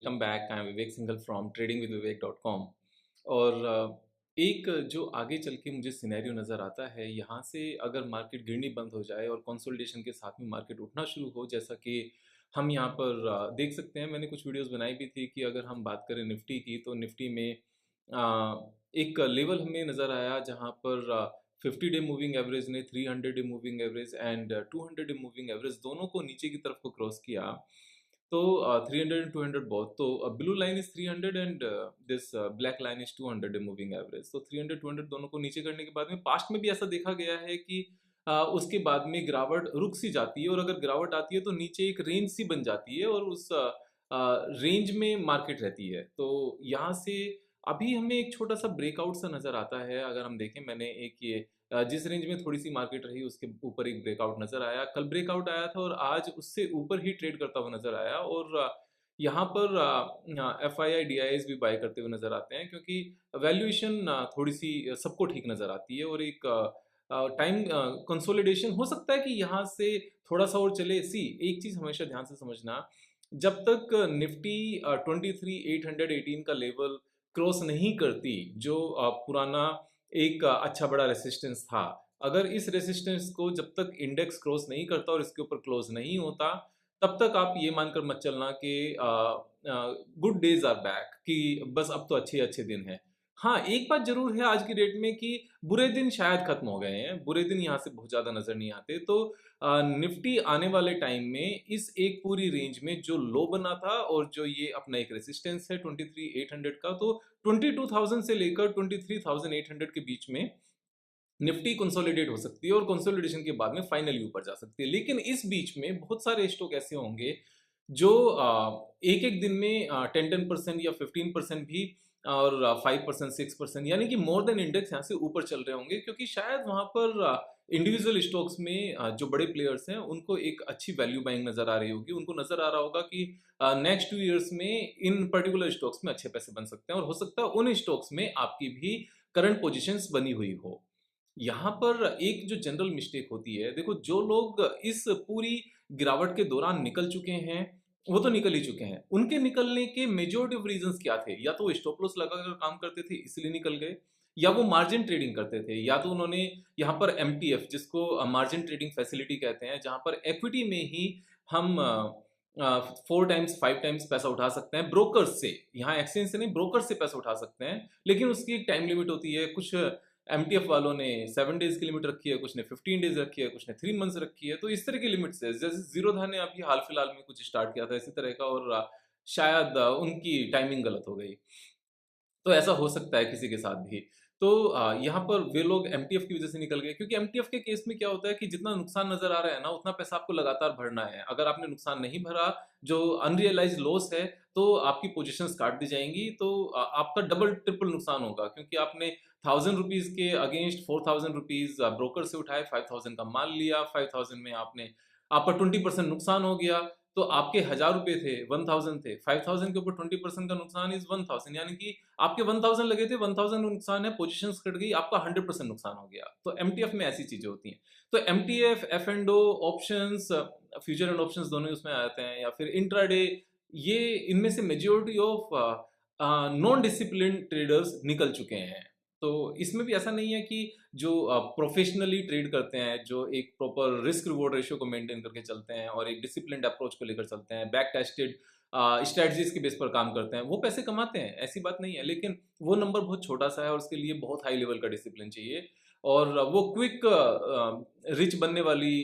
Welcome back. I am Vivek Singhal from tradingwithvivek.com। और एक जो आगे चल के मुझे सिनेरियो नज़र आता है, यहाँ से अगर मार्केट गिरनी बंद हो जाए और कंसोलिडेशन के साथ में मार्केट उठना शुरू हो, जैसा कि हम यहाँ पर देख सकते हैं। मैंने कुछ वीडियोस बनाई भी थी कि अगर हम बात करें निफ्टी की, तो निफ्टी में एक लेवल हमें नज़र आया जहाँ पर 50 डे मूविंग एवरेज ने 300 day moving average and 200 day moving average दोनों को नीचे की तरफ को क्रॉस किया। तो 300 एंड 200 बहुत, तो blue line is 300 and this black line is 200 moving average. तो 300 200 दोनों को नीचे करने के बाद में पास्ट में भी ऐसा देखा गया है कि उसके बाद में गिरावट रुक सी जाती है, और अगर गिरावट आती है तो नीचे एक रेंज सी बन जाती है और उस रेंज में मार्केट रहती है। तो यहाँ से अभी हमें एक छोटा सा ब्रेकआउट सा नज़र आता है। अगर हम देखें, मैंने एक ये जिस रेंज में थोड़ी सी मार्केट रही उसके ऊपर एक ब्रेकआउट नज़र आया, कल ब्रेकआउट आया था और आज उससे ऊपर ही ट्रेड करता हुआ नज़र आया। और यहाँ पर F I I D I S भी बाय करते हुए नज़र आते हैं, क्योंकि वैल्यूएशन थोड़ी सी सबको ठीक नज़र आती है। और एक टाइम कंसोलिडेशन हो सकता है कि यहाँ से थोड़ा सा और चले। एक चीज़ हमेशा ध्यान से समझना, जब तक निफ्टी 23,818 का लेवल क्रॉस नहीं करती, जो पुराना एक अच्छा बड़ा रेसिस्टेंस था, अगर इस रेसिस्टेंस को जब तक इंडेक्स क्रॉस नहीं करता और इसके ऊपर क्लोज नहीं होता, तब तक आप ये मानकर मत चलना कि गुड डेज आर बैक, कि बस अब तो अच्छे अच्छे दिन हैं। हाँ, एक बात जरूर है आज की डेट में कि बुरे दिन शायद खत्म हो गए हैं, बुरे दिन यहाँ से बहुत ज्यादा नजर नहीं आते। तो निफ्टी आने वाले टाइम में इस एक पूरी रेंज में जो लो बना था और जो ये अपना एक रेसिस्टेंस है 23,800 का, तो 22,000 से लेकर 23,800 के बीच में निफ्टी कंसोलिडेट हो सकती है और कंसोलिडेशन के बाद में फाइनली ऊपर जा सकती है। लेकिन इस बीच में बहुत सारे स्टॉक ऐसे होंगे जो एक एक दिन में 10% या 15% भी, और 5% 6%, यानी कि मोर देन इंडेक्स यहाँ से ऊपर चल रहे होंगे, क्योंकि शायद वहाँ पर इंडिविजुअल स्टॉक्स में जो बड़े प्लेयर्स हैं उनको एक अच्छी वैल्यू बाइंग नजर आ रही होगी। उनको नजर आ रहा होगा कि नेक्स्ट 2 ईयर्स में इन पर्टिकुलर स्टॉक्स में अच्छे पैसे बन सकते हैं, और हो सकता है उन स्टॉक्स में आपकी भी करंट पोजीशंस बनी हुई हो। यहाँ पर एक जो जनरल मिस्टेक होती है, देखो, जो लोग इस पूरी गिरावट के दौरान निकल चुके हैं वो तो निकल ही चुके हैं। उनके निकलने के मेजॉरिटी ऑफ रीजंस क्या थे? या तो वो स्टॉप लॉस लगाकर काम करते थे इसलिए निकल गए, या वो मार्जिन ट्रेडिंग करते थे, या तो उन्होंने यहाँ पर एमटीएफ, जिसको मार्जिन ट्रेडिंग फैसिलिटी कहते हैं, जहाँ पर इक्विटी में ही हम 4 टाइम्स 5 टाइम्स पैसा उठा सकते हैं ब्रोकर्स से। यहाँ एक्सचेंज से नहीं, ब्रोकर से पैसा उठा सकते हैं, लेकिन उसकी एक टाइम लिमिट होती है। कुछ एमटीएफ वालों ने 7 डेज की लिमिट रखी है, कुछ ने 15 डेज रखी है, कुछ ने 3 मंथ्स रखी है। तो इस तरह की लिमिट्स है। जैसे जीरोधा ने अभी हाल फिलहाल में कुछ स्टार्ट किया था इसी तरह का, और शायद उनकी टाइमिंग गलत हो गई। तो ऐसा हो सकता है किसी के साथ भी। तो यहाँ पर वे लोग एमटीएफ की वजह से निकल गए, क्योंकि एमटीएफ के केस में क्या होता है कि जितना नुकसान नजर आ रहा है ना, उतना पैसा आपको लगातार भरना है। अगर आपने नुकसान नहीं भरा, जो अनरियलाइज लॉस है, तो आपकी पोजीशंस काट दी जाएंगी। तो आपका डबल ट्रिपल नुकसान होगा, क्योंकि आपने 1000 रुपीज के अगेंस्ट 4000 रुपीज ब्रोकर से उठाए, 5000 का माल लिया, 5000 में आपका 20% नुकसान हो गया। तो आपके 1000 रुपए थे, 1000 थे, 5000 के ऊपर 20% का नुकसान इज 1000, यानी कि आपके 1000 लगे थे, 1000 नुकसान है, पोजीशंस कट गई, आपका 100% नुकसान हो गया। तो एमटीएफ में ऐसी चीजें होती हैं। तो MTF, F and O, options, future and options दोनों उसमें आते हैं, या फिर इंट्राडे, ये इनमें से majority of non discipline traders निकल चुके हैं। तो इसमें भी ऐसा नहीं है कि जो प्रोफेशनली ट्रेड करते हैं, जो एक प्रॉपर रिस्क रिवॉर्ड रेशियो को मेंटेन करके चलते हैं और एक डिसिप्लिन्ड अप्रोच को लेकर चलते हैं, बैक टेस्टेड स्ट्रेटजीज के बेस पर काम करते हैं, वो पैसे कमाते हैं, ऐसी बात नहीं है। लेकिन वो नंबर बहुत छोटा सा है और उसके लिए बहुत हाई लेवल का डिसिप्लिन चाहिए। और वो क्विक रिच बनने वाली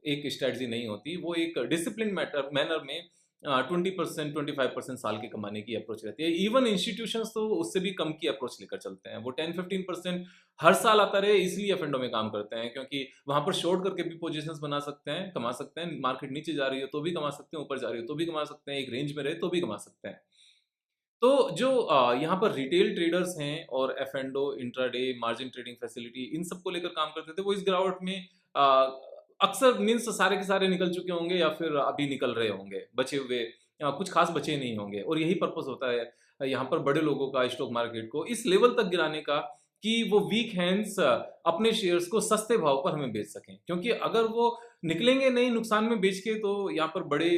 एक स्ट्रेटजी नहीं होती। वो एक डिसिप्लिन मैनर में 20% 25% साल के कमाने की अप्रोच रहती है। इवन इंस्टीट्यूशंस तो उससे भी कम की अप्रोच लेकर चलते हैं। वो 10-15% हर साल आता रहे इसलिए एफ में काम करते हैं, क्योंकि वहां पर शॉर्ट करके भी पोजीशंस बना सकते हैं, कमा सकते हैं। मार्केट नीचे जा रही है तो भी कमा सकते हैं, ऊपर जा रही है तो भी कमा सकते हैं, एक रेंज में रहे तो भी कमा सकते हैं। तो जो यहाँ पर रिटेल ट्रेडर्स हैं और F and O, intraday, margin trading facility, इन सब को लेकर काम करते थे, वो इस गिरावट में अक्सर मीन्स सारे के सारे निकल चुके होंगे या फिर अभी निकल रहे होंगे, बचे हुए कुछ खास बचे नहीं होंगे। और यही पर्पस होता है यहाँ पर बड़े लोगों का स्टॉक मार्केट को इस लेवल तक गिराने का, कि वो वीक हैंड्स अपने शेयर्स को सस्ते भाव पर हमें बेच सकें, क्योंकि अगर वो निकलेंगे नहीं नुकसान में बेच के तो यहाँ पर बड़े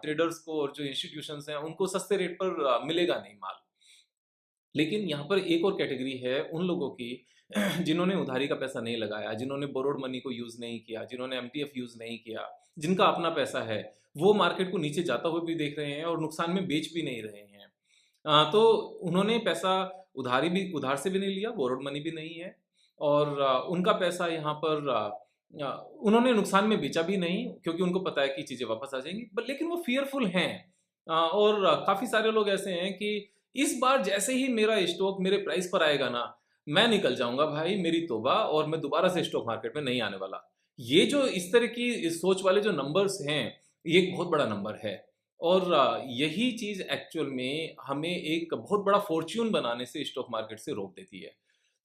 ट्रेडर्स को और जो इंस्टीट्यूशंस हैं उनको सस्ते रेट पर मिलेगा नहीं माल। लेकिन यहाँ पर एक और कैटेगरी है उन लोगों की जिन्होंने उधारी का पैसा नहीं लगाया, जिन्होंने बोरोड मनी को यूज़ नहीं किया, जिन्होंने एमटीएफ यूज़ नहीं किया, जिनका अपना पैसा है, वो मार्केट को नीचे जाता हुआ भी देख रहे हैं और नुकसान में बेच भी नहीं रहे हैं। तो उन्होंने पैसा उधार से भी नहीं लिया, बोरोड मनी भी नहीं है और उनका पैसा यहाँ पर उन्होंने नुकसान में बेचा भी नहीं क्योंकि उनको पता है कि चीज़ें वापस आ जाएँगी, ब लेकिन वो फ़ियरफुल हैं। और काफ़ी सारे लोग ऐसे हैं कि इस बार जैसे ही मेरा स्टॉक मेरे प्राइस पर आएगा ना, मैं निकल जाऊँगा भाई, मेरी तौबा, और मैं दोबारा से स्टॉक मार्केट में नहीं आने वाला। ये जो इस तरह की सोच वाले जो नंबर्स हैं, ये एक बहुत बड़ा नंबर है और यही चीज़ एक्चुअल में हमें एक बहुत बड़ा फॉर्च्यून बनाने से स्टॉक मार्केट से रोक देती है।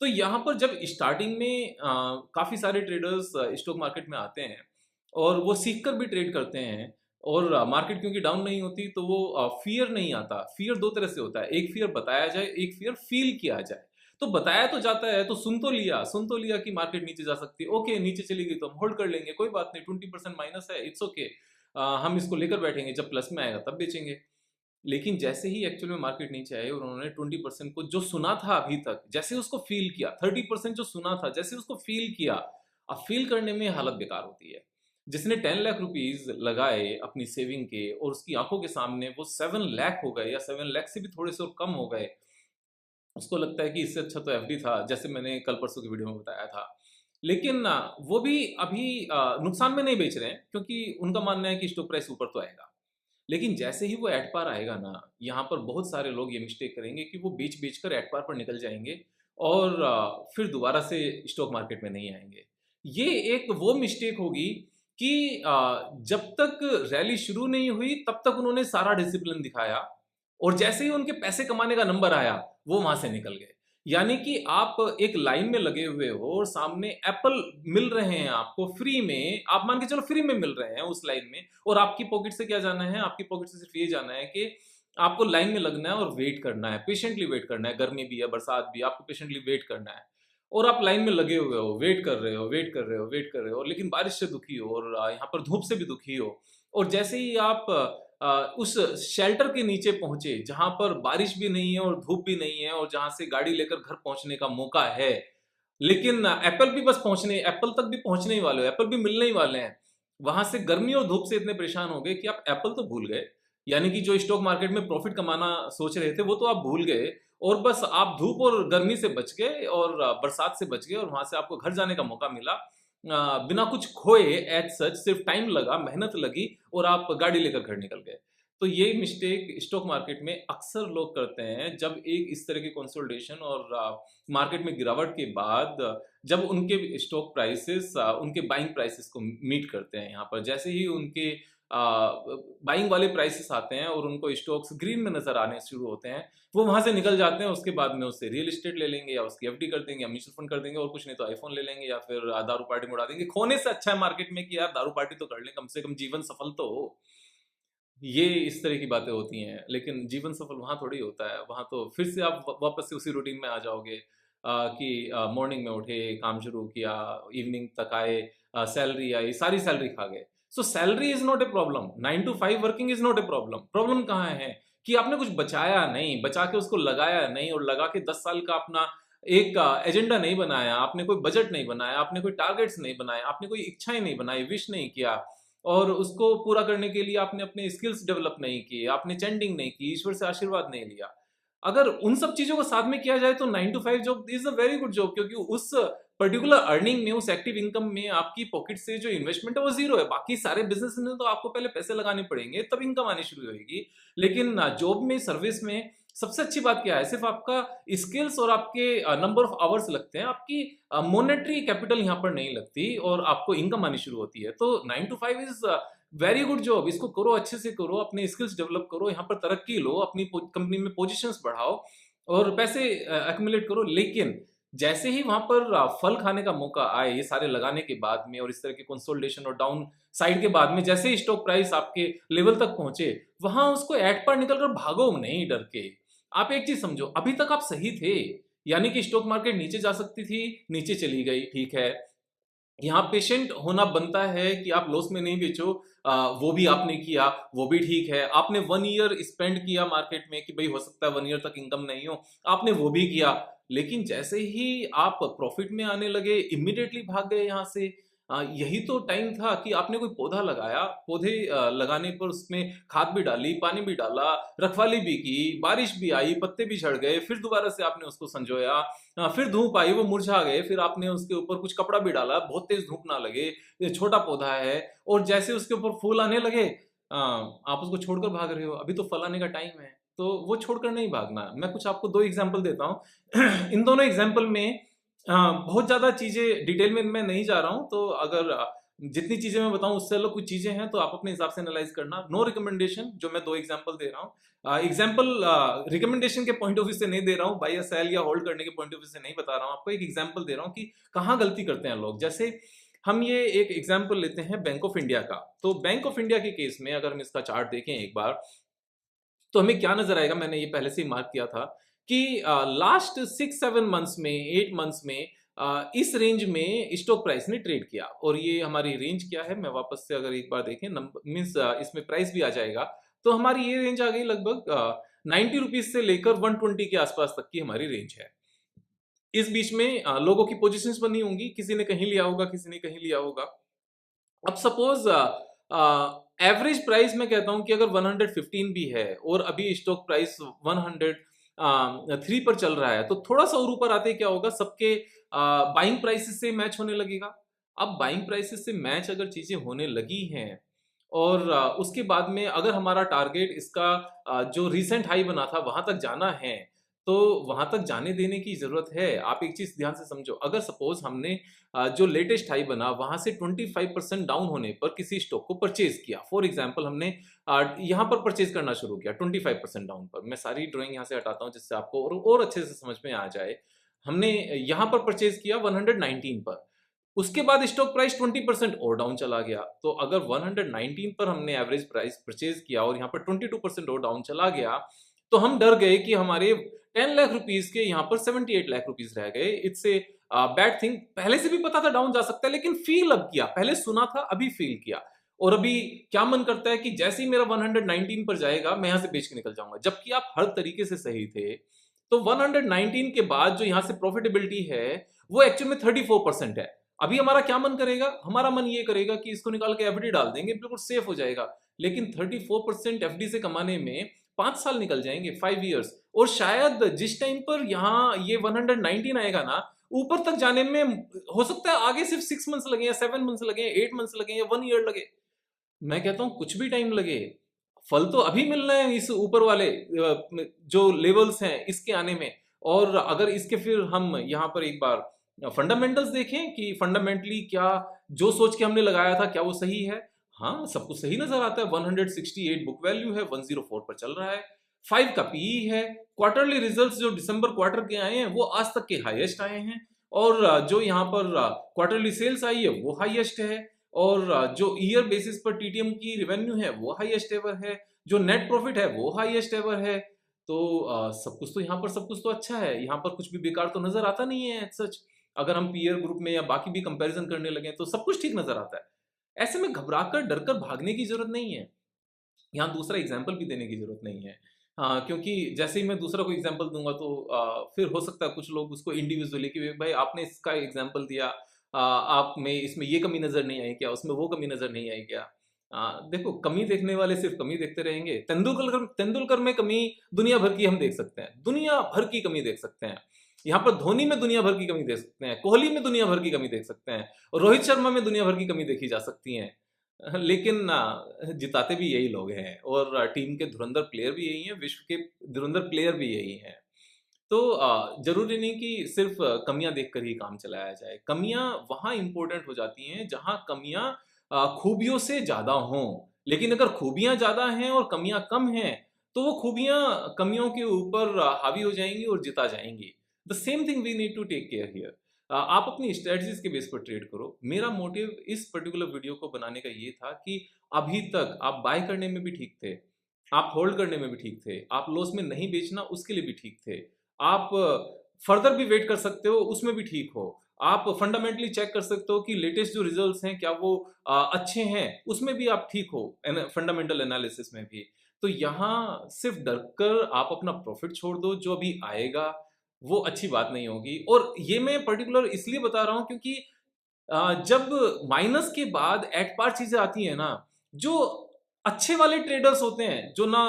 तो यहाँ पर जब स्टार्टिंग में काफ़ी सारे ट्रेडर्स स्टॉक मार्केट में आते हैं और वो सीख कर भी ट्रेड करते हैं और मार्केट क्योंकि डाउन नहीं होती तो वो फ़ियर नहीं आता। फ़ियर 2 तरह से होता है, एक फ़ियर बताया जाए, एक फ़ियर फ़ील किया जाए। तो बताया तो जाता है, तो सुन तो लिया कि मार्केट नीचे जा सकती है, ओके नीचे चली गई तो हम होल्ड कर लेंगे, कोई बात नहीं, 20% माइनस है, इट्स ओके। हम इसको लेकर बैठेंगे, जब प्लस में आएगा तब बेचेंगे। लेकिन जैसे ही एक्चुअल में मार्केट नीचे आई और उन्होंने 20% को जो सुना था अभी तक, जैसे उसको फ़ील किया, 30% जो सुना था, जैसे उसको फ़ील किया, अब फ़ील करने में हालत बेकार होती है। जिसने 10 लाख रुपीज़ लगाए अपनी सेविंग के और उसकी आँखों के सामने वो 7 लाख हो गए या 7 लाख से भी थोड़े से और कम हो गए, उसको लगता है कि इससे अच्छा तो एफडी था, जैसे मैंने कल परसों की वीडियो में बताया था। लेकिन वो भी अभी नुकसान में नहीं बेच रहे हैं क्योंकि उनका मानना है कि स्टॉक प्राइस ऊपर तो आएगा। लेकिन जैसे ही वो एट पार आएगा ना, यहाँ पर बहुत सारे लोग ये मिस्टेक करेंगे कि वो बेच-बेच कर एट पार पर निकल जाएँगे और फिर दोबारा से स्टॉक मार्केट में नहीं आएँगे। ये एक वो मिस्टेक होगी कि जब तक रैली शुरू नहीं हुई तब तक उन्होंने सारा डिसिप्लिन दिखाया और जैसे ही उनके पैसे कमाने का नंबर आया, वो वहाँ से निकल गए। यानी कि आप एक लाइन में लगे हुए हो और सामने एप्पल मिल रहे हैं आपको फ्री में, आप मान के चलो फ्री में मिल रहे हैं उस लाइन में और आपकी पॉकेट से क्या जाना है, आपकी पॉकेट से सिर्फ ये जाना है कि आपको लाइन में लगना है और वेट करना है, पेशेंटली वेट करना है, गर्मी भी है, बरसात भी है, आपको पेशेंटली वेट करना है। और आप लाइन में लगे हुए हो, वेट कर रहे हो, वेट कर रहे हो, वेट कर रहे हो, लेकिन बारिश से दुखी हो और यहाँ पर धूप से भी दुखी हो और जैसे ही आप उस शेल्टर के नीचे पहुँचे, जहाँ पर बारिश भी नहीं है और धूप भी नहीं है और जहाँ से गाड़ी लेकर घर पहुँचने का मौका है, लेकिन एप्पल तक भी पहुँचने ही वाले हो, एप्पल भी मिलने ही वाले हैं। वहाँ से गर्मी और धूप से इतने परेशान हो गए कि आप एप्पल तो भूल गए, यानी कि जो स्टॉक मार्केट में प्रॉफ़िट कमाना सोच रहे थे, वो तो आप भूल गए और बस आप धूप और गर्मी से बच गए और बरसात से बच गए और वहाँ से आपको घर जाने का मौका मिला। बिना कुछ खोए एज़ सच सिर्फ टाइम लगा, मेहनत लगी और आप गाड़ी लेकर घर निकल गए। तो ये मिस्टेक स्टॉक मार्केट में अक्सर लोग करते हैं जब एक इस तरह की कंसोलिडेशन और मार्केट में गिरावट के बाद जब उनके स्टॉक प्राइसेस उनके बाइंग प्राइसेस को मीट करते हैं यहाँ पर। जैसे ही उनके बाइंग वाले प्राइसेस आते हैं और उनको स्टॉक्स ग्रीन में नज़र आने शुरू होते हैं, वो वहाँ से निकल जाते हैं, उसके बाद में उससे रियल एस्टेट ले लेंगे या उसकी एफडी कर देंगे या म्यूचुअल फंड कर देंगे और कुछ नहीं तो आईफ़ोन ले लेंगे या फिर दारू पार्टी में उड़ा देंगे। खोने से अच्छा है मार्केट में कि यार दारू पार्टी तो कर लें, कम से कम जीवन सफल तो हो। ये इस तरह की बातें होती हैं, लेकिन जीवन सफल वहाँ थोड़ी होता है, वहाँ तो फिर से आप व वापस से उसी रूटीन में आ जाओगे कि मॉर्निंग में उठे, काम शुरू किया, इवनिंग तक आए, सैलरी आई, सारी सैलरी खा गए। So salary is not a problem, 9 to 5 working is not a problem. Problem कहाँ है? कि आपने कुछ बचाया नहीं, बचा के उसको लगाया नहीं और लगा के 10 साल का अपना एक एजेंडा नहीं बनाया, आपने कोई बजट नहीं बनाया, आपने कोई टारगेट्स नहीं बनाए, आपने कोई इच्छाएँ नहीं बनाई, विश नहीं किया और उसको पूरा करने के लिए आपने अपने स्किल्स डेवलप नहीं किए, आपने चैंटिंग नहीं की, ईश्वर से आशीर्वाद नहीं लिया। अगर उन सब चीज़ों को साथ में किया जाए तो 9 to 5 job is a very good job क्योंकि उस पर्टिकुलर अर्निंग में, उस एक्टिव इनकम में आपकी पॉकेट से जो इन्वेस्टमेंट है वो ज़ीरो है। बाकी सारे बिज़नेस में तो आपको पहले पैसे लगाने पड़ेंगे तब इनकम आनी शुरू होएगी। लेकिन जॉब में, सर्विस में सबसे अच्छी बात क्या है? सिर्फ़ आपका स्किल्स और आपके नंबर ऑफ आवर्स लगते हैं, आपकी मॉनेटरी कैपिटल यहाँ पर नहीं लगती और आपको इनकम आनी शुरू होती है। तो 9 to 5 is very good job, इसको करो, अच्छे से करो, अपने स्किल्स डेवलप करो, यहाँ पर तरक्की लो, अपनी कंपनी में पोजीशंस बढ़ाओ और पैसे एक्युमुलेट करो। लेकिन जैसे ही वहाँ पर फल खाने का मौका आए, ये सारे लगाने के बाद में और इस तरह के कंसोलिडेशन और डाउन साइड के बाद में जैसे ही स्टॉक प्राइस आपके लेवल तक पहुँचे, वहाँ उसको एट पार निकल कर भागो नहीं डर के। आप एक चीज़ समझो, अभी तक आप सही थे। यानी कि स्टॉक मार्केट नीचे जा सकती थी, नीचे चली गई, ठीक है। यहाँ पेशेंट होना बनता है कि आप लॉस में नहीं बेचो। वो भी आपने किया, वो भी ठीक है। आपने 1 ईयर स्पेंड किया मार्केट में कि भाई हो सकता है 1 ईयर तक इनकम नहीं हो, आपने वो भी किया। लेकिन जैसे ही आप प्रॉफिट में आने लगे, इमीडिएटली भाग गए यहाँ से। यही तो टाइम था कि आपने कोई पौधा लगाया, पौधे लगाने पर उसमें खाद भी डाली, पानी भी डाला, रखवाली भी की, बारिश भी आई, पत्ते भी झड़ गए, फिर दोबारा से आपने उसको संजोया, फिर धूप आई, वो मुरझा गए, फिर आपने उसके ऊपर कुछ कपड़ा भी डाला, बहुत तेज धूप ना लगे, ये छोटा पौधा है। और जैसे उसके ऊपर फूल आने लगे, आप उसको छोड़कर भाग रहे हो। अभी तो फल आने का टाइम है, तो वो छोड़कर नहीं भागना। मैं कुछ आपको 2 एग्जाम्पल देता हूँ। इन दोनों एग्जाम्पल में बहुत ज्यादा चीजें डिटेल में मैं नहीं जा रहा हूँ, तो अगर जितनी चीजें मैं बताऊं उससे अलग कुछ चीजें हैं तो आप अपने हिसाब से एनालाइज करना। नो रिकमेंडेशन, जो मैं 2 एग्जाम्पल दे रहा हूँ, एग्जाम्पल रिकमेंडेशन के पॉइंट ऑफ व्यू से नहीं दे रहा हूँ, बाय सेल या होल्ड करने के पॉइंट ऑफ व्यू से नहीं बता रहा हूँ आपको। एक एग्जाम्पल दे रहा हूँ कि कहाँ गलती करते हैं लोग। जैसे हम ये एक एग्जाम्पल लेते हैं बैंक ऑफ इंडिया का। तो बैंक ऑफ इंडिया के केस में अगर हम इसका चार्ट देखें एक बार, तो हमें क्या नजर आएगा, मैंने ये पहले से ही मार्क किया था कि लास्ट 6-7 मंथ्स में, 8 मंथ्स में इस रेंज में स्टॉक प्राइस ने ट्रेड किया। और ये हमारी रेंज क्या है, मैं वापस से अगर एक बार देखें, नंबर मीन्स इसमें प्राइस भी आ जाएगा, तो हमारी ये रेंज आ गई लगभग 90 रुपीज से लेकर 120 के आसपास तक की हमारी रेंज है। इस बीच में लोगों की पोजीशंस बनी होंगी, किसी ने कहीं लिया होगा, किसी ने कहीं लिया होगा। अब सपोज एवरेज प्राइस मैं कहता हूं कि अगर 115 भी है और अभी स्टॉक प्राइस 103 पर चल रहा है, तो थोड़ा सा और ऊपर आते क्या होगा, सबके बाइंग प्राइसेस से मैच होने लगेगा। अब बाइंग प्राइसेस से मैच अगर चीजें होने लगी हैं और उसके बाद में अगर हमारा टारगेट इसका जो रिसेंट हाई बना था वहां तक जाना है, तो वहां तक जाने देने की जरूरत है। आप एक चीज ध्यान से समझो, अगर सपोज हमने जो लेटेस्ट हाई बना वहां से 25% डाउन होने पर किसी स्टॉक को परचेज किया, फॉर एग्जांपल हमने यहां पर परचेज करना शुरू किया 25% डाउन पर। मैं सारी ड्राइंग यहां से हटाता हूं जिससे आपको और अच्छे से समझ में आ जाए। हमने यहां पर परचेज किया 119 पर, उसके बाद स्टॉक प्राइस 20% और डाउन चला गया। तो अगर 119 पर हमने एवरेज प्राइस परचेज किया और यहाँ पर 22% और डाउन चला गया, तो हम डर गए कि हमारे 10 लाख रुपीस के यहाँ पर 78 लाख रुपीस रह गए। It's a bad thing. पहले से भी पता था डाउन जा सकता है, लेकिन फील अब किया, पहले सुना था अभी फील किया। और अभी क्या मन करता है कि जैसे ही मेरा 119 पर जाएगा मैं यहां से बेच के निकल जाऊंगा, जबकि आप हर तरीके से सही थे। तो 119 के बाद जो यहां से प्रॉफिटेबिलिटी है वो एक्चुअल में 34% है। अभी हमारा क्या मन करेगा, हमारा मन ये करेगा कि इसको निकाल के एफडी डाल देंगे, बिल्कुल सेफ हो जाएगा। लेकिन 34% एफडी से कमाने में 5 साल निकल जाएंगे, 5 इयर्स। और शायद जिस टाइम पर यहाँ ये 119 आएगा ना, ऊपर तक जाने में हो सकता है आगे सिर्फ 6 मंथ्स लगे या 7 मंथ्स लगे या 8 मंथ्स लगे या 1 ईयर लगे। मैं कहता हूं कुछ भी टाइम लगे, फल तो अभी मिल रहे हैं इस ऊपर वाले जो लेवल्स हैं इसके आने में। और अगर इसके फिर हम यहाँ पर एक बार फंडामेंटल्स देखें कि फंडामेंटली क्या जो सोच के हमने लगाया था क्या वो सही है। हाँ, सब कुछ सही नजर आता है। 168 बुक वैल्यू है, 104 पर चल रहा है, 5 का पीई है। क्वार्टरली रिजल्ट्स जो दिसंबर क्वार्टर के आए हैं वो आज तक के हाईएस्ट आए हैं। और जो यहाँ पर क्वार्टरली सेल्स आई है वो हाईएस्ट है। और जो ईयर बेसिस पर टीटीएम की रेवेन्यू है वो हाईएस्ट एवर है। जो नेट प्रॉफिट है वो हाईएस्ट एवर है। तो सब कुछ तो यहाँ पर सब कुछ तो अच्छा है, यहाँ पर कुछ भी बेकार तो नजर आता नहीं है सच। अगर हम पीयर ग्रुप में या बाकी भी कंपैरिजन करने लगे तो सब कुछ ठीक नजर आता है। ऐसे में घबराकर डरकर भागने की जरूरत नहीं है। यहाँ दूसरा एग्जाम्पल भी देने की जरूरत नहीं है। हाँ, क्योंकि जैसे ही मैं दूसरा कोई एग्जाम्पल दूंगा तो फिर हो सकता है कुछ लोग उसको इंडिविजुअली कि भाई आपने इसका एग्जाम्पल दिया, आप में इसमें ये कमी नजर नहीं आई क्या, उसमें वो कमी नजर नहीं आई क्या। देखो, कमी देखने वाले सिर्फ कमी देखते रहेंगे। तेंदुलकर तेंदुलकर में कमी दुनिया भर की हम देख सकते हैं, दुनिया भर की कमी देख सकते हैं। यहाँ पर धोनी में दुनिया भर की कमी देख सकते हैं, कोहली में दुनिया भर की कमी देख सकते हैं, रोहित शर्मा में दुनिया भर की कमी देखी जा सकती है। लेकिन जिताते भी यही लोग हैं और टीम के धुरंधर प्लेयर भी यही हैं, विश्व के धुरंधर प्लेयर भी यही हैं। तो जरूरी नहीं कि सिर्फ कमियां देखकर ही काम चलाया जाए। कमियां वहां इंपॉर्टेंट हो जाती हैं जहां कमियां खूबियों से ज्यादा हों। लेकिन अगर खूबियां ज्यादा हैं और कमियां कम हैं, तो वो खूबियां कमियों के ऊपर हावी हो जाएंगी और जिता जाएंगी। The same thing we need to take care here. आप अपनी स्ट्रेटजीज के बेस पर ट्रेड करो। मेरा मोटिव इस पर्टिकुलर वीडियो को बनाने का ये था कि अभी तक आप बाय करने में भी ठीक थे, आप होल्ड करने में भी ठीक थे, आप लॉस में नहीं बेचना उसके लिए भी ठीक थे, आप फर्दर भी वेट कर सकते हो, उसमें भी ठीक हो। आप फंडामेंटली चेक कर सकते हो कि लेटेस्ट जो रिजल्ट्स हैं क्या वो अच्छे हैं, उसमें भी आप ठीक हो फंडामेंटल एनालिसिस में भी। तो यहाँ सिर्फ डर कर आप अपना प्रॉफिट छोड़ दो, जो अभी आएगा वो अच्छी बात नहीं होगी। और ये मैं पर्टिकुलर इसलिए बता रहा हूँ क्योंकि जब माइनस के बाद एट पार चीजें आती हैं ना, जो अच्छे वाले ट्रेडर्स होते हैं, जो ना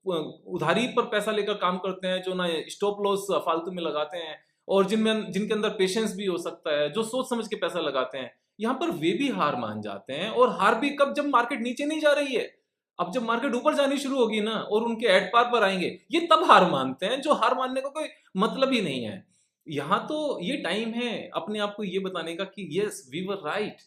उधारी पर पैसा लेकर काम करते हैं, जो ना स्टॉप लॉस फालतू में लगाते हैं, और जिनके अंदर पेशेंस भी हो सकता है, जो सोच समझ के पैसा लगाते हैं, यहाँ पर वे भी हार मान जाते हैं। और हार भी कब, जब मार्केट नीचे नहीं जा रही है। अब जब मार्केट ऊपर जानी शुरू होगी ना और उनके एट पार पर आएंगे, ये तब हार मानते हैं, जो हार मानने का कोई मतलब ही नहीं है। यहाँ तो ये टाइम है अपने आप को ये बताने का कि यस वी वर राइट।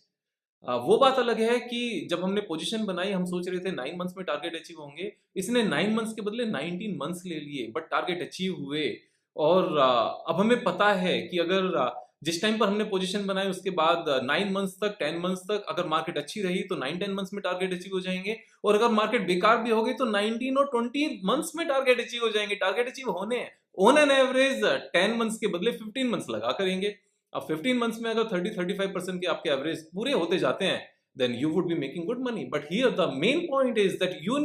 वो बात अलग है कि जब हमने पोजीशन बनाई, हम सोच रहे थे 9 मंथ्स में टारगेट अचीव होंगे। इसने 9 मंथ्स के बदले 19 मंथ्स ले लिए, बट टारगेट अचीव हुए। और अब हमें पता है कि अगर जिस टाइम पर हमने पोजीशन बनाई उसके बाद 9 मंथ्स तक, 10 मंथ्स तक अगर मार्केट अच्छी रही तो 9-10 मंथ्स में टारगेट अचीव हो जाएंगे। और अगर मार्केट बेकार भी हो गई तो 19 और 20 मंथ्स में टारगेट अचीव हो जाएंगे। टारगेट अचीव होने ऑन एन एवरेज 10 मंथ्स के बदले 15 मंथ्स लगा करेंगे। अब 15 मंथ्स में अगर 30-35% के आपके एवरेज पूरे होते जाते हैं, then you would be making good money. But here the main point is that you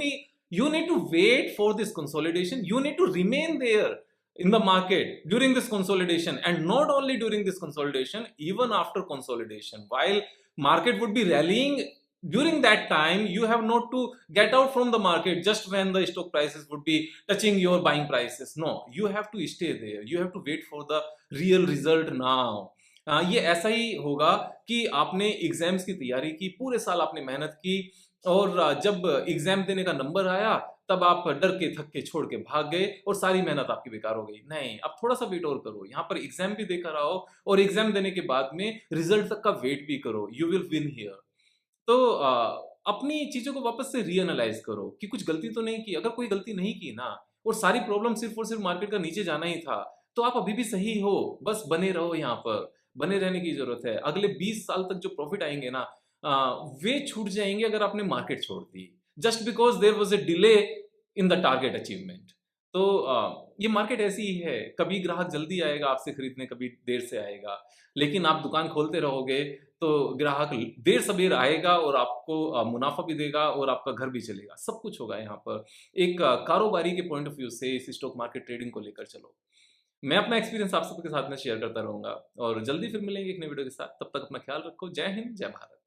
need to wait for this consolidation. You need to remain there in the market during this consolidation, and not only during this consolidation, even after consolidation. While market would be rallying, during that time you have not to get out from the market just when the stock prices would be touching your buying prices. No, you have to stay there. You have to wait for the real result now. ये ऐसा ही होगा कि आपने exams की तैयारी की, पूरे साल आपने मेहनत की, और जब एग्जाम देने का नंबर आया तब आप डर के थक के छोड़ के भाग गए और सारी मेहनत आपकी बेकार हो गई। नहीं, अब थोड़ा सा वेट और करो, यहाँ पर एग्जाम भी देकर आओ, और एग्जाम देने के बाद में रिजल्ट तक का वेट भी करो। You will win here. तो अपनी चीजों को वापस से रीएनालाइज करो कि कुछ गलती तो नहीं की। अगर कोई गलती नहीं की ना, और सारी प्रॉब्लम सिर्फ और सिर्फ मार्केट का नीचे जाना ही था, तो आप अभी भी सही हो। बस बने रहो, यहाँ पर बने रहने की जरूरत है। अगले 20 साल तक जो प्रॉफिट आएंगे ना, वे छूट जाएंगे अगर आपने मार्केट छोड़ दी, just because there was a delay in the target achievement. तो ये मार्केट ऐसी ही है, कभी ग्राहक जल्दी आएगा आपसे खरीदने, कभी देर से आएगा। लेकिन आप दुकान खोलते रहोगे तो ग्राहक देर सबेर आएगा, और आपको मुनाफा भी देगा और आपका घर भी चलेगा, सब कुछ होगा। यहाँ पर एक कारोबारी के पॉइंट ऑफ व्यू से इस स्टॉक मार्केट ट्रेडिंग को लेकर चलो। मैं अपना एक्सपीरियंस आप सबके साथ में शेयर करता रहूंगा, और जल्दी फिर मिलेंगे एक नई वीडियो के साथ। तब तक अपना ख्याल रखो। जय हिंद, जय भारत।